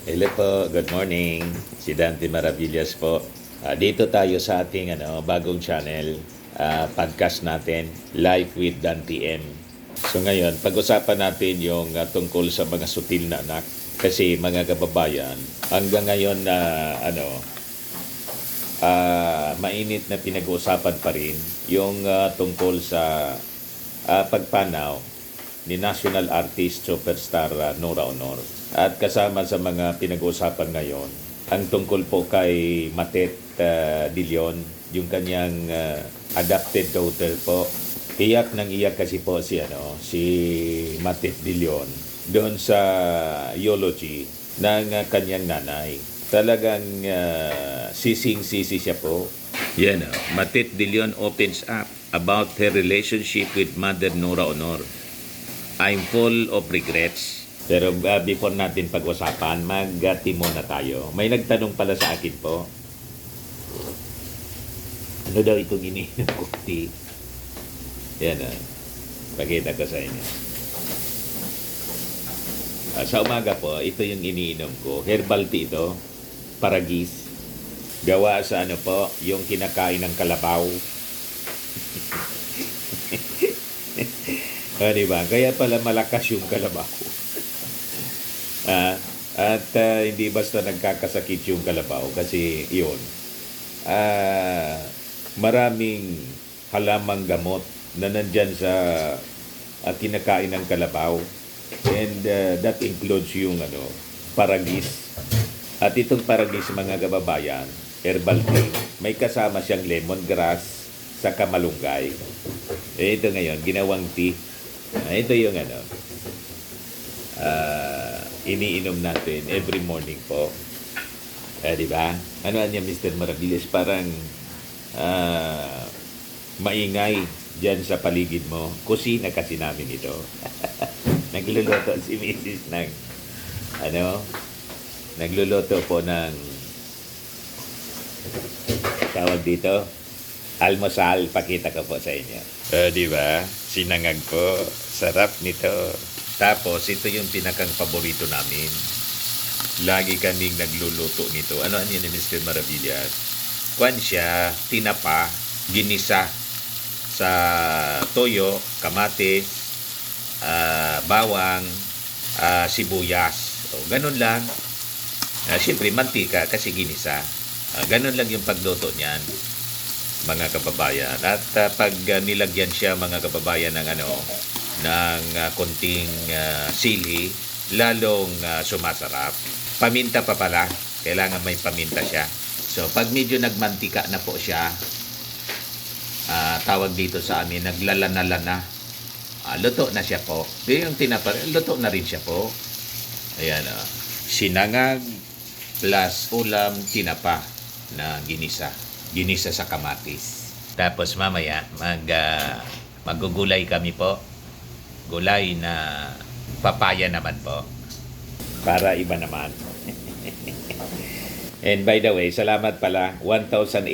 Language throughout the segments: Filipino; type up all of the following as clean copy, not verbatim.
Hello po, good morning. Si Dante Maravillas po. Dito tayo sa ating bagong channel, podcast natin, Life with Dante M. So ngayon, pag-usapan natin yung tungkol sa mga sutil na anak. Kasi mga kababayan, hanggang ngayon na mainit na pinag-uusapan pa rin yung tungkol sa pagpanaw ni national artist superstar Nora Honor. At kasama sa mga pinag-uusapan ngayon, ang tungkol po kay Matet De Leon, yung kanyang adopted daughter po. Iyak nang iyak kasi po si Matet De Leon doon sa eulogy ng kanyang nanay. Talagang sising-sisi siya po. Yan Matet De Leon opens up about her relationship with Mother Nora Honor. I'm full of regrets. Pero before natin pag-usapan, mag-timo na tayo. May nagtanong pala sa akin po. Ano daw itong iniinom ko? Tea. Yan pakita ko sa inyo. Sa umaga po, ito yung iniinom ko. Herbal tea ito. Paragis. Gawa sa yung kinakain ng kalabaw. Diba? Kaya pala malakas yung kalabaw. At hindi basta nagkakasakit yung kalabaw kasi yun. Maraming halamang gamot na nandyan sa kinakain ng kalabaw. And that includes yung paragis. At itong paragis, mga kababayan, herbal tea, may kasama siyang lemongrass sa kamalunggay. Ito ngayon, ginawang tea. Ito yung iniinom natin every morning po. Di ba? Ano niya, Mr. Maravillas? Parang maingay dyan sa paligid mo. Kusina kasi namin ito. Nagluluto si Mrs. ng nagluluto po ng tawag dito, almusal. Pakita ko po sa inyo. Di ba? Sinangag po. Sarap nito. Tapos, ito yung pinakang paborito namin. Lagi kaming nagluluto nito. Ano yan ni Mr. Maravillas? Kwan siya, tinapa, ginisa sa toyo, kamatis, bawang, sibuyas. Ganun lang. Siyempre, mantika kasi ginisa. Ganun lang yung pagluto niyan, mga kababayan. At pag nilagyan siya, mga kababayan, ng konting sili, lalong sumasarap. Paminta pa pala, kailangan may paminta siya. So pag medyo nagmantika na po siya, tawag dito sa amin, naglalana-lana, luto na siya po. Yung tinapa, luto na rin siya po. Ayan, sinangag plus ulam tinapa na ginisa sa kamatis. Tapos mamaya magugulay kami po. Gulay na papaya naman po. Para iba naman. And by the way, salamat pala. 1,800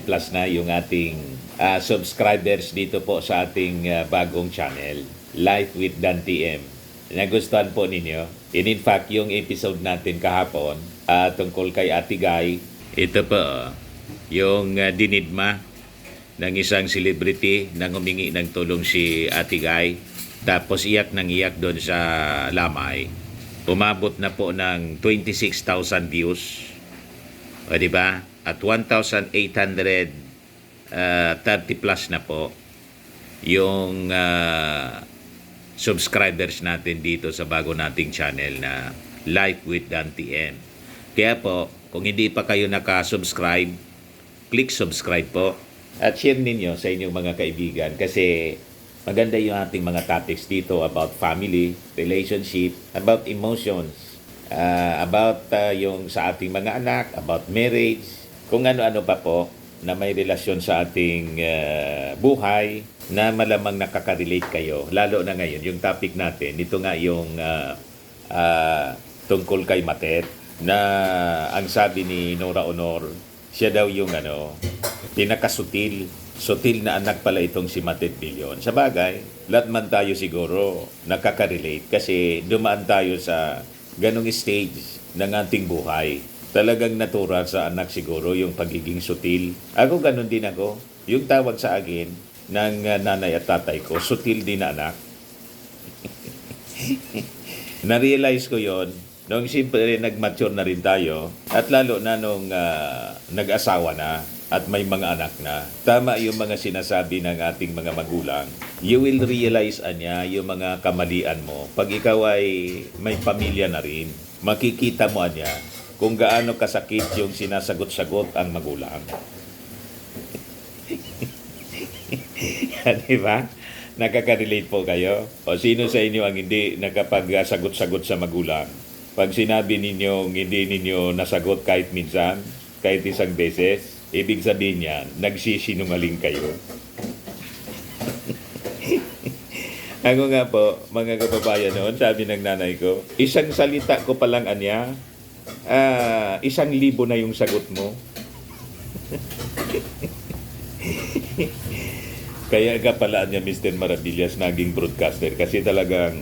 plus na yung ating subscribers dito po sa ating bagong channel, Life with Dante M. Nagustuhan po ninyo. And in fact, yung episode natin kahapon tungkol kay Ate Guy, ito po, yung dinidma ng isang celebrity nang humingi ng tulong si Ate Guy. Tapos iyak nang iyak doon sa lamay. Umabot na po ng 26,000 views. O diba? At 1,830 plus na po yung subscribers natin dito sa bago nating channel na Life with Dante M. Kaya po, kung hindi pa kayo naka-subscribe, click subscribe po. At share ninyo sa inyong mga kaibigan kasi maganda yung ating mga topics dito about family, relationship, about emotions, about yung sa ating mga anak, about marriage, kung ano-ano pa po na may relasyon sa ating buhay na malamang nakaka-relate kayo. Lalo na ngayon, yung topic natin, ito nga yung tungkol kay Matet na ang sabi ni Nora Honor, siya daw yung pinakasutil na anak pala itong si Matet De Leon. Sa bagay, lahat man tayo siguro nakaka-relate kasi dumaan tayo sa ganong stage ng ating buhay. Talagang natura sa anak siguro yung pagiging sutil. Ako ganon din ako. Yung tawag sa akin ng nanay at tatay ko, sutil din na anak. Na-realize ko yon nung siyempre nag-mature na rin tayo at lalo na nung nag-asawa na at may mga anak na. Tama yung mga sinasabi ng ating mga magulang. You will realize anya yung mga kamalian mo pag ikaw ay may pamilya na rin. Makikita mo anya kung gaano kasakit yung sinasagot-sagot ang magulang. Di ba? Nakaka-relate po kayo? O sino sa inyo ang hindi nakapag-sagot-sagot sa magulang? Pag sinabi ninyo hindi ninyo nasagot kahit minsan, kahit isang beses, ibig sabihin niyan, nagsisinungaling kayo. Ako nga po, mga kababayan noon, sabi ng nanay ko, isang salita ko palang anya, 1,000 na yung sagot mo. Kaya ka pala niya Mr. Maravillas naging broadcaster kasi talagang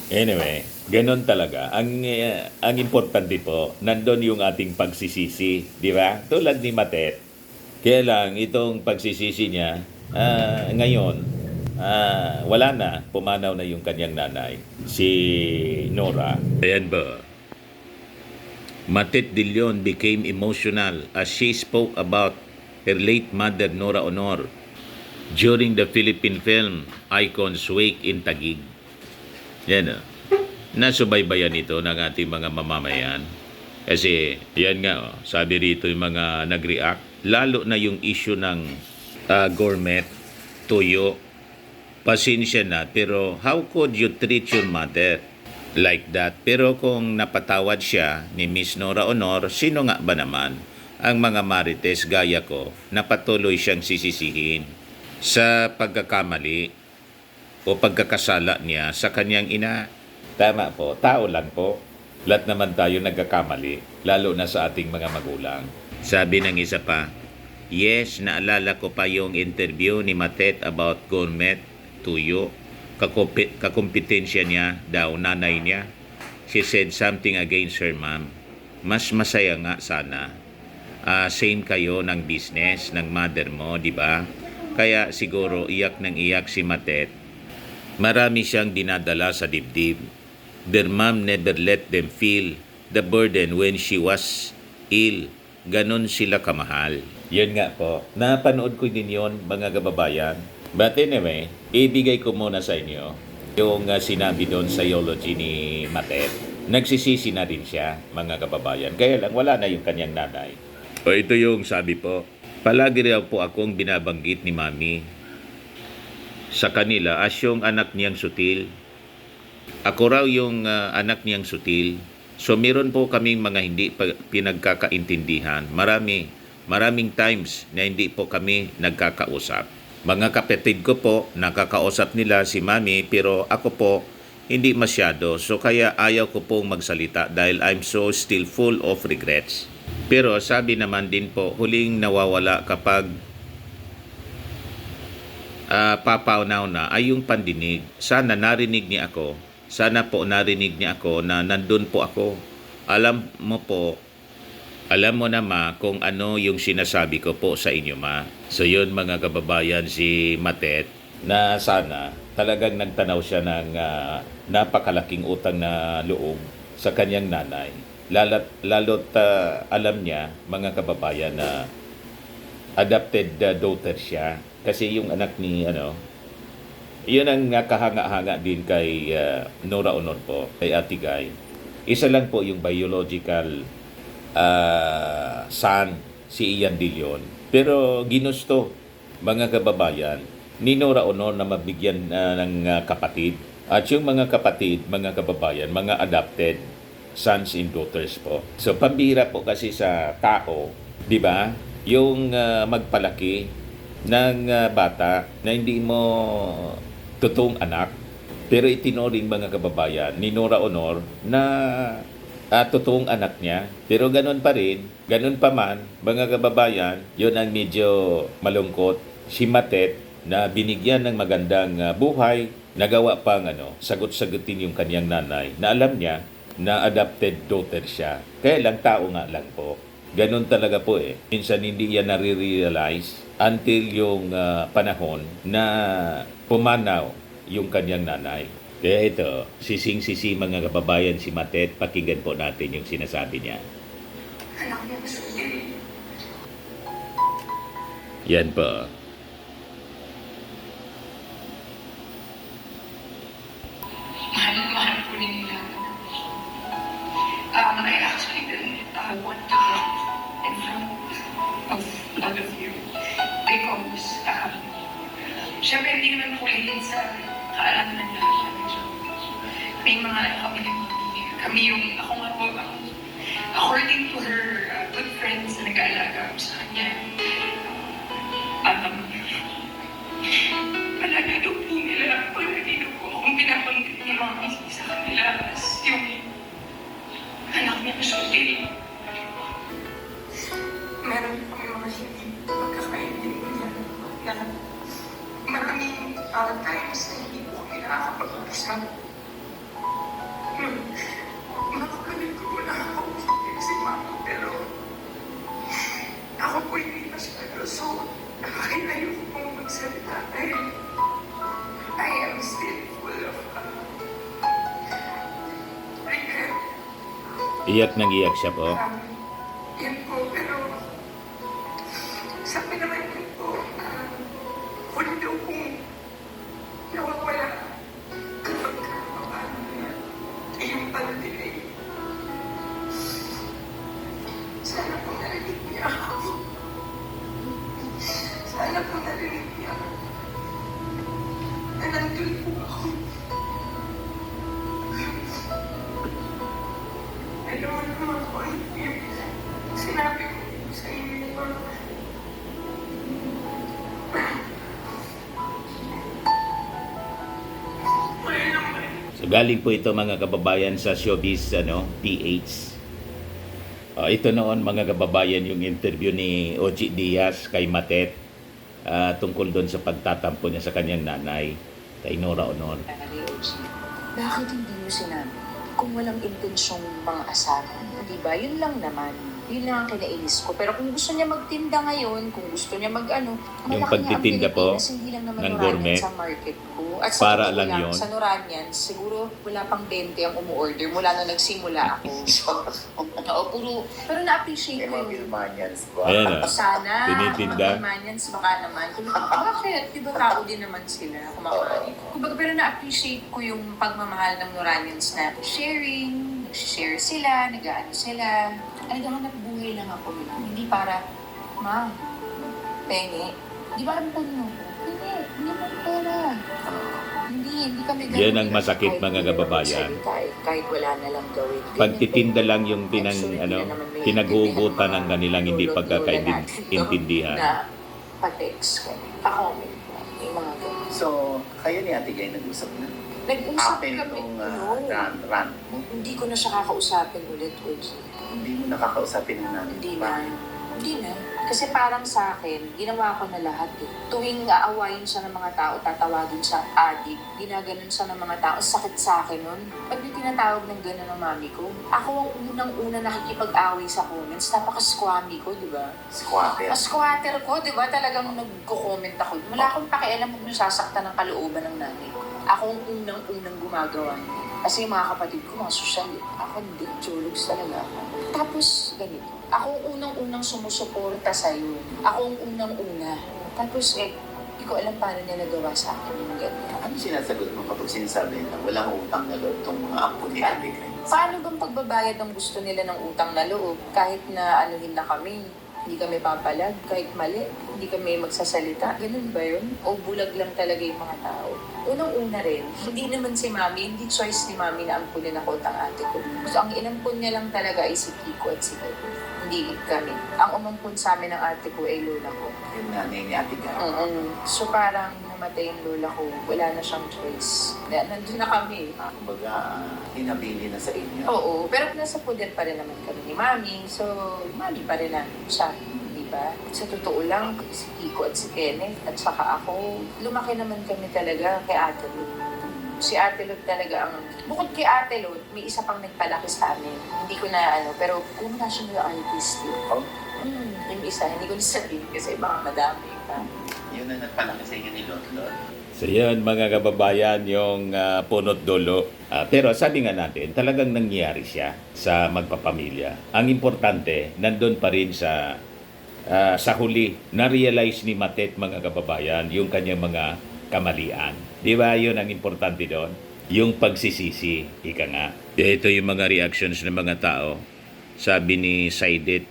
anyway, ganon talaga. Ang importante po, nandun yung ating pagsisisi, di ba? Tulad ni Matet. Kaya lang, itong pagsisisi niya, ngayon, wala na. Pumanaw na yung kanyang nanay, si Nora. Ayan ba? Matet De Leon became emotional as she spoke about her late mother, Nora Honor, during the Philippine film Icon's Wake in Taguig. Yan o. Nasubaybayan ito ng ating mga mamamayan. Kasi, yan nga, sabi rito yung mga nag-react, lalo na yung issue ng gourmet, tuyo. Pasensya na, pero how could you treat your mother like that? Pero kung napatawad siya ni Miss Nora Honor, sino nga ba naman ang mga marites gaya ko na patuloy siyang sisisihin sa pagkakamali o pagkakasala niya sa kanyang ina? Tama po, tao lang po. Lahat naman tayo nagkakamali, lalo na sa ating mga magulang. Sabi ng isa pa, yes, naalala ko pa yung interview ni Matet about gourmet, tuyo. Kakumpetensya niya daw, nanay niya. She said something against her mom. Mas masaya nga sana. Same kayo ng business ng mother mo, di ba? Kaya siguro iyak ng iyak si Matet. Marami siyang dinadala sa dibdib. Their mom never let them feel the burden when she was ill. Ganon sila kamahal. Yun nga po. Napanood ko din yun, mga kababayan. But anyway, ibigay ko muna sa inyo yung sinabi doon sa eulogy ni Matet. Nagsisisi na rin siya, mga kababayan. Kaya lang, wala na yung kanyang nanay. O ito yung sabi po, palagi raw po akong binabanggit ni Mami sa kanila as yung anak niyang sutil. Ako raw yung anak niyang sutil. So meron po kaming mga hindi pinagkakaintindihan. Maraming times na hindi po kami nagkakausap. Mga kapatid ko po, nakakausap nila si Mami pero ako po hindi masyado. So kaya ayaw ko pong magsalita dahil I'm so still full of regrets. Pero sabi naman din po, huling nawawala kapag papaunaw na ay yung pandinig. Sana narinig niya ako. Sana po narinig niya ako na nandun po ako. Alam mo na ma kung ano yung sinasabi ko po sa inyo ma. So yun mga kababayan, si Matet na sana talagang nagtanaw siya ng napakalaking utang na loob sa kanyang nanay. Lalo't alam niya mga kababayan na adopted daughter siya. Kasi yung anak ni yun ang kahanga-hanga din kay Nora Honor po, kay Ate Guy. Isa lang po yung biological son, si Ian De Leon. Pero ginusto, mga kababayan, ni Nora Honor na mabigyan ng kapatid. At yung mga kapatid, mga kababayan, mga adopted sons and daughters po. So, pambihira po kasi sa tao, di ba? Yung magpalaki ng bata na hindi mo totoong anak, pero itinuring mga kababayan ni Nora Honor na totoong anak niya. Pero ganun pa rin, ganun pa man, mga kababayan, yun ang medyo malungkot. Si Matet na binigyan ng magandang buhay nagawa pang sagot-sagutin yung kanyang nanay na alam niya na adopted daughter siya. Kaya lang tao nga lang po. Ganon talaga po eh. Minsan hindi yan nare-realize until yung panahon na pumanaw yung kanyang nanay. Kaya ito, sising-sisi mga kababayan si Matet, pakinggan po natin yung sinasabi niya. Anak niya gusto din. Yan po. Mahal po nila. I actually didn't want to have in front of all of you because syempre hindi naman po kayo sa kaalaman ng lahat. May mga kami ng kami yung ako nga po according to her good friends na nag-aalaga sa kanya. Palagi daw po nila, palagi daw po akong pinapanggit ni Mami sa kanila as yung anak niya na siya. Meron kami mga hindi pagkakaintindihan na maraming times na hindi po kami nakakapag-usap. Mga kapatid ko po nakakausap si Mami pero ako po hindi masyado so nakakinayo ko pong magsalita dahil I am still full of regret. Iyak nang iyak siya po. Yan po, pero sabi naman yun po, huli daw kong nawawala kapag paano na yung pala-delay. Sana po narinig niya ako. Sana po narinig niya na nandun po ako. Alam mo naman ko yung sinabi ko sa inyo pa. Wala naman. So galing po ito mga kababayan sa Showbiz PH. Ito noon mga kababayan yung interview ni Oji Diaz kay Matet tungkol doon sa pagtatampo niya sa kanyang nanay kay Nora Honor. Bakit hindi mo sinabi? Kung walang intensyong mga asaran, di ba? Yun lang naman. Yun lang ang kinainis ko. Pero kung gusto niya magtinda ngayon, kung gusto niya Yung malaki pagtitinda nga ang po Pilipinas, hindi lang naman ng Noranians gourmet, sa market ko. At sa para totoo lang lang, yun. sa Noranians, siguro wala pang 20 ang umu-order mula na nagsimula ako. Oo, pero na-appreciate ko yung Pilmanians ba? Ayan sana. Tinitinda. Mga Manyans, baka naman. Bakit? Di ba tao din naman sila kumakain? Kumbaga, pero na-appreciate ko yung pagmamahal ng Noranians na sharing, nag-share sila, nag-aano sila. Ay, naghahanap buhay lang ako. Hindi para, ma, pengi. Di ba ang puno ko? Hindi mo pera. Hindi kami ganun. Yan ang masakit, Kahit mga hindi kababayan. naman magsalita, kahit wala na lang gawin. Ganyan Pagtitinda po. lang yung pinaghugutan ng kanilang hindi pagkakaintindihan. Na pa-text, pa-comment mo, yung mga ganun. So, kayo ni Ate Gay nag-usap na? Nag-usap Akin kami. itong No, rant mo. hindi ko na siya kakausapin ulit, Oji. Hindi mo nakakausapin ng namin. Hindi na. Hindi na. Kasi parang sa akin, ginawa ko na lahat eh. Tuwing aawayin siya ng mga tao, tatawagin siya addict, ginaganon siya ng mga tao, sakit sa akin nun. Pag may tinatawag ng gano'n ng mami ko, ako ang unang-una nakikipag-away sa comments, napaka-squammy ko, di ba? Squatter. Squatter ko, di ba? Talagang nagko-comment ako. Wala akong pakialam kung nasasaktan ng kalooban ng nanay ko. Ako ang unang-unang gumagawa niya. Kasi yung mga kapatid ko, mga sosyal, ako hindi, jologs talaga ako. Tapos, ganito. Ako ang unang-unang sumusuporta sa'yo. Ako ang unang-una. Tapos, hindi ko alam paano niya nagawa sa akin yung ganyan. Ano sinasagot mo kapag sinasabi na walang utang na loob itong mga apo ni Ate Gay? Paano bang pagbabayad ang gusto nila ng utang na loob? Kahit na anuhin na kami, hindi kami papalag, kahit mali, hindi kami magsasalita. Ganun ba yun? O bulag lang talaga yung mga tao? Unang-una rin, hindi naman si Mami, hindi choice ni Mami na ampunin ako at ang ate ko. So, ang inampun niya lang talaga ay si Kiko at si Kiko. Hindi kami. Ang umampun sa amin ng ate ko ay lola ko. Yung nanay ni Ate Gay. So, parang namatay yung lola ko. Wala na siyang choice. Nandun na kami. Kumbaga, hinabili na sa inyo. Oo, pero nasa poder pa rin naman kami ni Mami. So, Mami pa rin namin siya. Diba? Sa totoo lang, si Kiko at si Kenneth at saka ako, lumaki naman kami talaga kay Ate Ruth. Si Ate Lot talaga ang... Bukod kay Ate Lot, may isa pang nagpalaki sa amin. Hindi ko na pero kung national artist yun. Oh, Yung isa, hindi ko nasabihin kasi baka madami pa. yun na nagpalaki sa inyo ni Lot. So yan mga kababayan, yung punot dulo. Pero sabi nga natin, talagang nangyari siya sa magpapamilya. Ang importante, nandun pa rin sa huli, na-realize ni Matet mga kababayan yung kanyang mga kamalian. Di ba yun ang importante doon? Yung pagsisisi, ika nga. Ito yung mga reactions ng mga tao. Sabi ni Saidet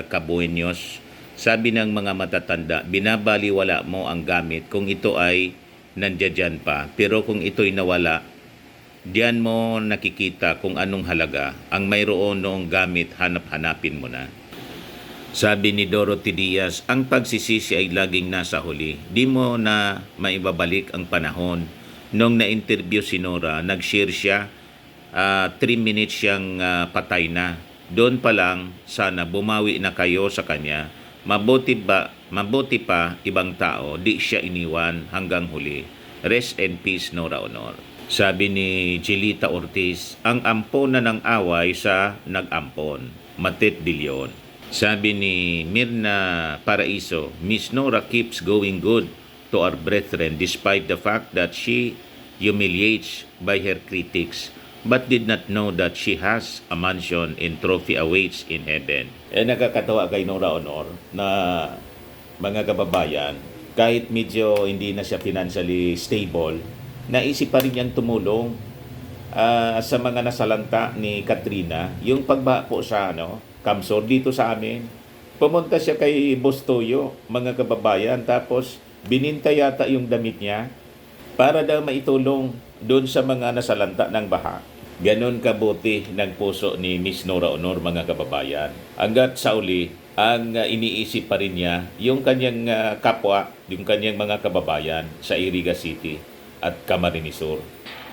Cabuenos, sabi ng mga matatanda, binabaliwala mo ang gamit kung ito ay nandiyan pa. Pero kung ito'y nawala, diyan mo nakikita kung anong halaga. Ang mayroon noong gamit, hanap-hanapin mo na. Sabi ni Dorothy Diaz, ang pagsisisi ay laging nasa huli. Di mo na maibabalik ang panahon. Nung na-interview si Nora, nag-share siya, 3 minutes siyang patay na. Doon pa lang, sana bumawi na kayo sa kanya. Mabuti pa ibang tao, di siya iniwan hanggang huli. Rest and peace, Nora Honor. Sabi ni Jelita Ortiz, ang ampon na ng away sa nag-ampon. Matet Bilyon. Sabi ni Mirna Paraiso, Miss Nora keeps going good to our brethren despite the fact that she humiliates by her critics but did not know that she has a mansion in trophy awaits in heaven. Nakakatawa kay Nora Honor na mga kababayan, kahit medyo hindi na siya financially stable, naisip pa rin niyang tumulong sa mga nasalanta ni Katrina, yung pagbaha po sa Kamsor dito sa amin. Pumunta siya kay Boss Toyo, mga kababayan, tapos bininta yata yung damit niya para daw maitulong doon sa mga nasalanta ng baha. Ganon kabuti ng puso ni Miss Nora Honor, mga kababayan. Hanggat sa uli, ang iniisip pa rin niya yung kanyang kapwa, yung kanyang mga kababayan sa Iriga City at Camarines Sur.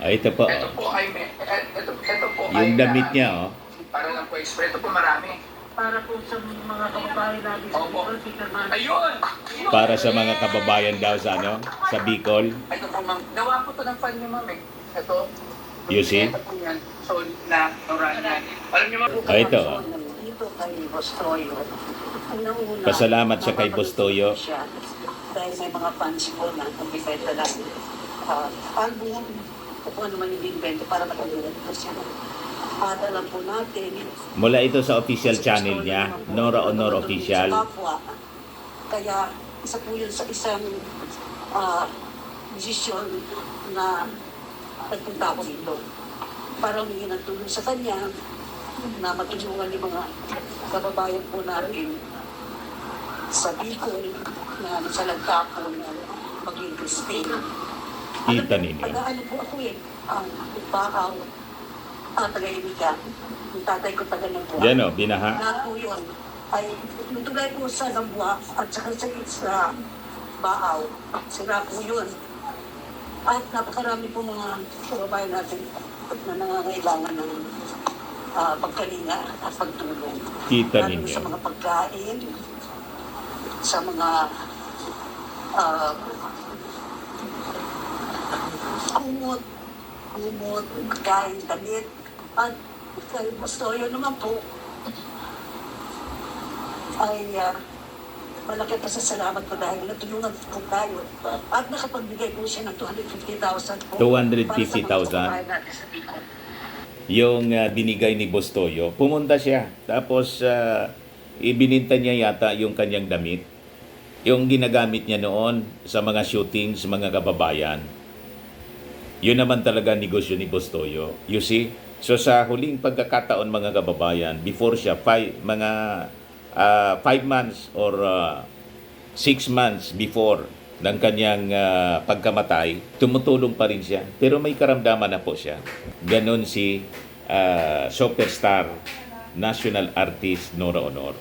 Ito po. Ito po ay ito po Yung ay damit niya, para lang po express. Ito po marami. Para po sa mga kababayan natin sa Opo. Bicol, Picamano. Ayun! para sa mga kababayan daw sa Bicol. Ito po ma'am. Gawa po to ng fan niyo ma'am eh. Ito. You see? Ito po yan. So na Norana. Alam niyo ma'am. Ito. Dito kay Bostoyo. Una-una, Pasalamat siya kay Bostoyo. siya. Dahil may mga fans po na kumipeta lang. Album, kung ano man yung para matulungan po siya. At alam po natin, Mula ito sa official channel niya, Nora Honor Official. kapwa. Kaya isa po yun sa isang desisyon na nagpunta ako dito para humingi ng tulong sa kanya na matulungan yung mga kababayan po natin sa Bicol na nasalagta po na maging Christine. Kita ninyo. Taga-ano po ako Bakaw, taga-Iniga. Yung tatay ko taga-Nabua. Yan o, binaha. Lahat po yun ay nutulay po sa Nabua at saka sa Baaw. Sira po yun. At napakarami po mga kababayan natin na nangangailangan ng pagkalinga at pagtulong. Kita Lalo ninyo. sa mga pagkain, sa mga kumot, pagkain, damit, at kay Bostoyo naman po ay malaki pa sa salamat ko dahil natulungan ko tayo at nakapagbigay po siya ng 250,000 po. 250,000. Para sa mga kababayan natin sa Bicol. Yung binigay ni Bostoyo, pumunta siya. Tapos ibininta niya yata yung kanyang damit. Yung ginagamit niya noon sa mga shootings, mga kababayan. Yun naman talaga negosyo ni Bostoyo. You see? So sa huling pagkakataon, mga kababayan, before siya, 5 months or 6 months before ng kanyang pagkamatay, tumutulong pa rin siya. Pero may karamdaman na po siya. Ganon si superstar national artist Nora Honor.